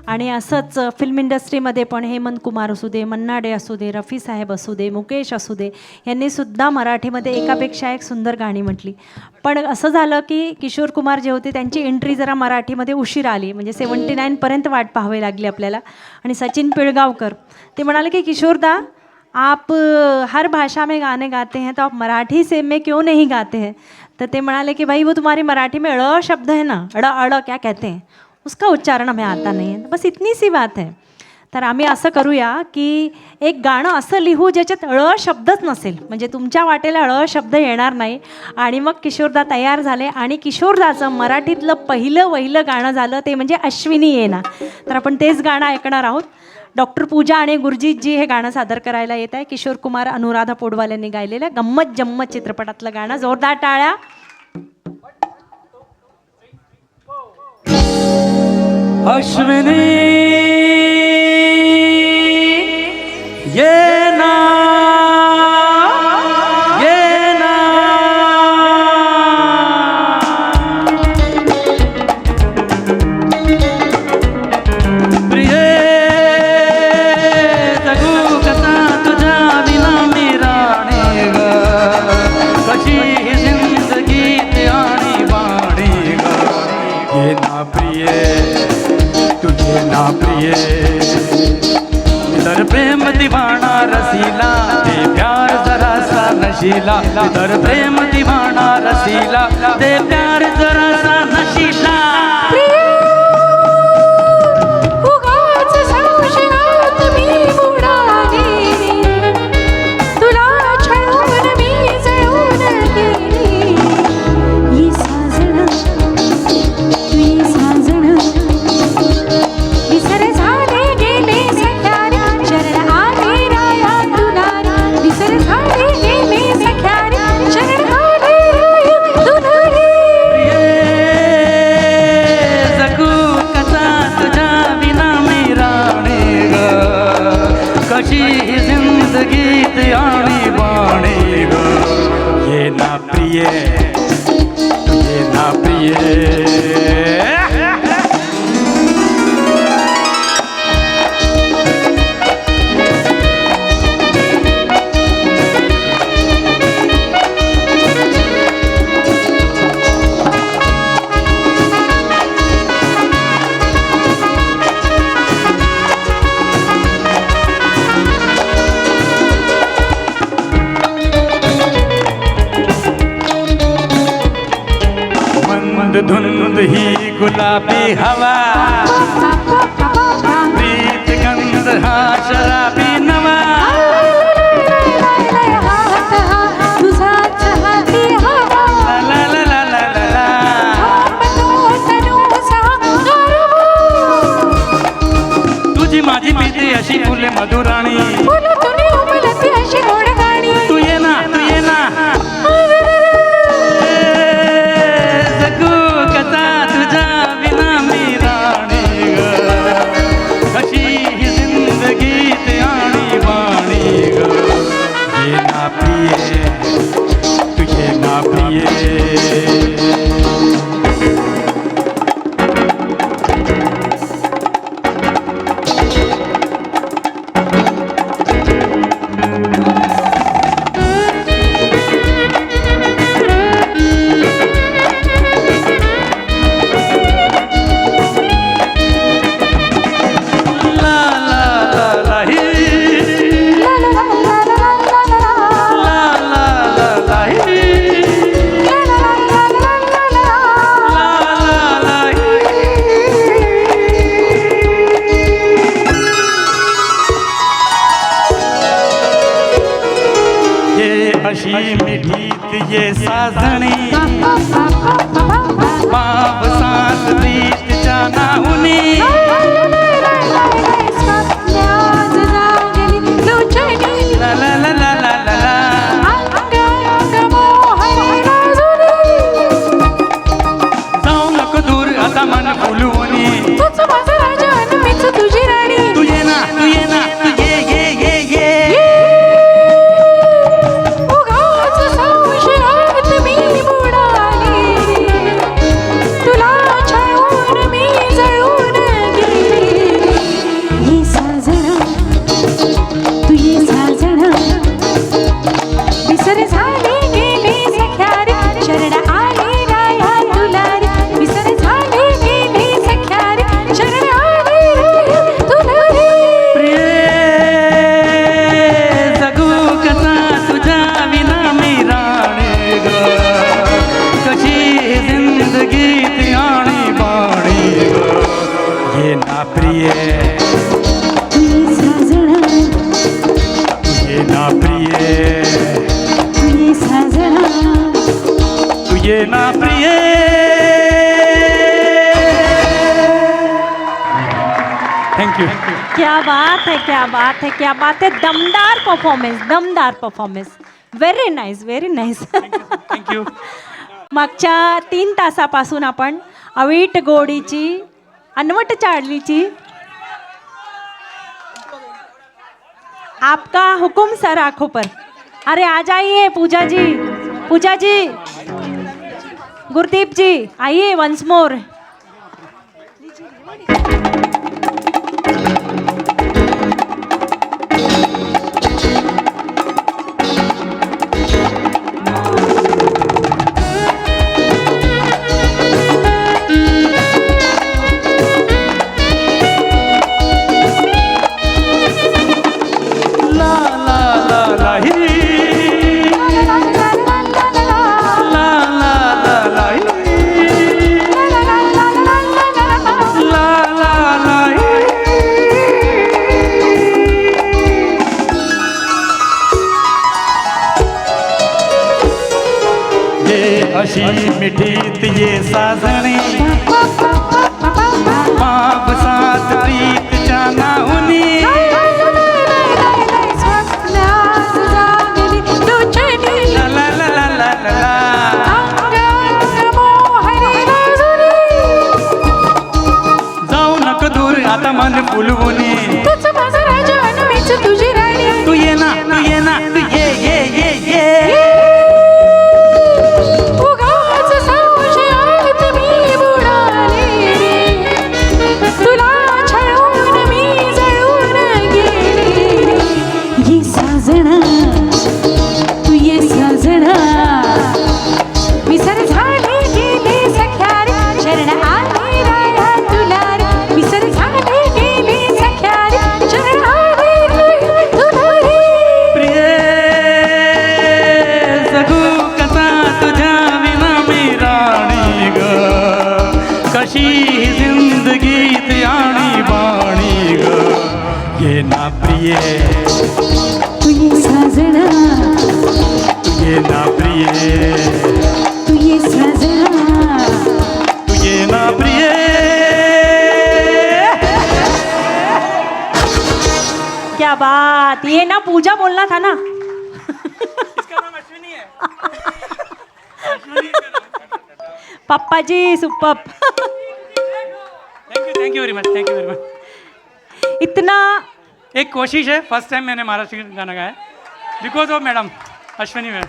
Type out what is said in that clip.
आणि असंच फिल्म इंडस्ट्रीमध्ये पण हेमंत कुमार असू दे, मन्नाडे असू दे, रफी साहेब असू दे, मुकेश असू दे, यांनी सुद्धा मराठीमध्ये एकापेक्षा एक सुंदर गाणी म्हटली. पण असं झालं की किशोर कुमार जे होते त्यांची एंट्री जरा मराठीमध्ये उशीर आली, म्हणजे 79पर्यंत वाट पाहावी लागली आपल्याला. आणि सचिन पिळगावकर ते म्हणाले की किशोरदा आप हर भाषा में गाने गाते हैं तो आप मराठी से में क्यों नहीं गाते हैं. तो ते म्हणाले कि भाई वो तुम्हारी मराठी में अड़ शब्द है ना, अड़ अड़ क्या कहते हैं, उसका उच्चारण हमें आता नहीं है. बस इतनी सी बात है. तर आम्ही असं करूया की एक गाणं असं लिहू ज्याच्यात अळ शब्दच नसेल, म्हणजे तुमच्या वाटेला अळ शब्द येणार नाही. आणि मग किशोरदा तयार झाले आणि किशोरदाचं मराठीतलं पहिलं गाणं झालं ते म्हणजे अश्विनी येना. तर आपण तेच गाणं ऐकणार आहोत. डॉक्टर पूजा आणि गुरजीतजी हे गाणं सादर करायला येत आहे. किशोर कुमार, अनुराधा पौडवाल यांनी गायलेलं गम्मत जम्मत चित्रपटातलं गाणं. जोरदार टाळ्या. अश्विनी ये ना ये ना प्रिय जगू कसा तुझ्या विना मी राणी ग, कशी ही जिंदगी आणि बाणी ग. ये ना प्रिय तुझे ना प्रिय इधर प्रेम दीवाना रसीला, दे प्यार जरा सा नशीला. इधर प्रेम दीवाना रसीला, दे प्यार जरा सा नशीला. कशी जिंदगी आणि बाणी ग. ये ना प्रिय ये ना प्रिय. धुंद ही गुलाबी हवा, प्रीत गंध हा शराबी नवा. ला ला ला ला ला ला. तुझी माझी प्रीती अशी फुले मधुराणी, तू ये ना तू ये ना. तुझे ना प्रिय. अशी मिठीत ये साजणी, बाप साथ प्रीतच्या नाहुनी. ला ला ला ला ला ला ला. जाऊ नको दूर आता मन फुलवणी, तुझी राणी. तू ये ना तू ये ना तू ये ये ये ये. तुला छळून मी जळून गेली. ये ना प्रिय. थँक्यू. क्या बात है, क्या बात है, क्या बात है. दमदार परफॉर्मन्स, दमदार performance. Very nice, very nice. Thank you. मागच्या 3 तासापासून आपण अवीट गोडीची, अनवट चाळलीची, आपका हुकुम सर आंखों पर. अरे आ जाइए पूजा जी, पूजा जी, गुरदीप जी, आइए वंस मोर. ला ला ला ला ही. ला ला ला ला ही. ला ला ला ही. ये अशी मिठीत ये साजणे बाप सात प्रीतच्या नाहुनी. ला ला ला ला ला ला ला. जाऊ नका दूर आता मन फुलवूनी. तुझी राणी तू ये ना, तू ये ना, तू ये ये ये ये. उगाच संशयात मी बुडाले रे. तुला छळून मी जळून गेले. ये साजना, तू ये साजना, विसर झाले गेले सख्या रे. शरण आले राया तुला रे. विसर झाले गेले सख्या रे. शरण आले राया तुला रे. प्रिय जगू कसा तुझ्या विना मी राणी ग. कशी ही जिंदगीत आणि बाणी ग. ये ना प्रिय, तू ये साजना, तू ये ना प्रिय, तू ये साजना. तू ये ना प्रिय. क्या बात. ये ना पूजा बोलना था ना. इसका नाम अश्विनी है. पप्पा जी super. Thank you very much, thank you very much. इतना एक कोशिश है, फर्स्ट टाइम मैंने महाराष्ट्र गाना गाया because of madam Ashwini ma'am.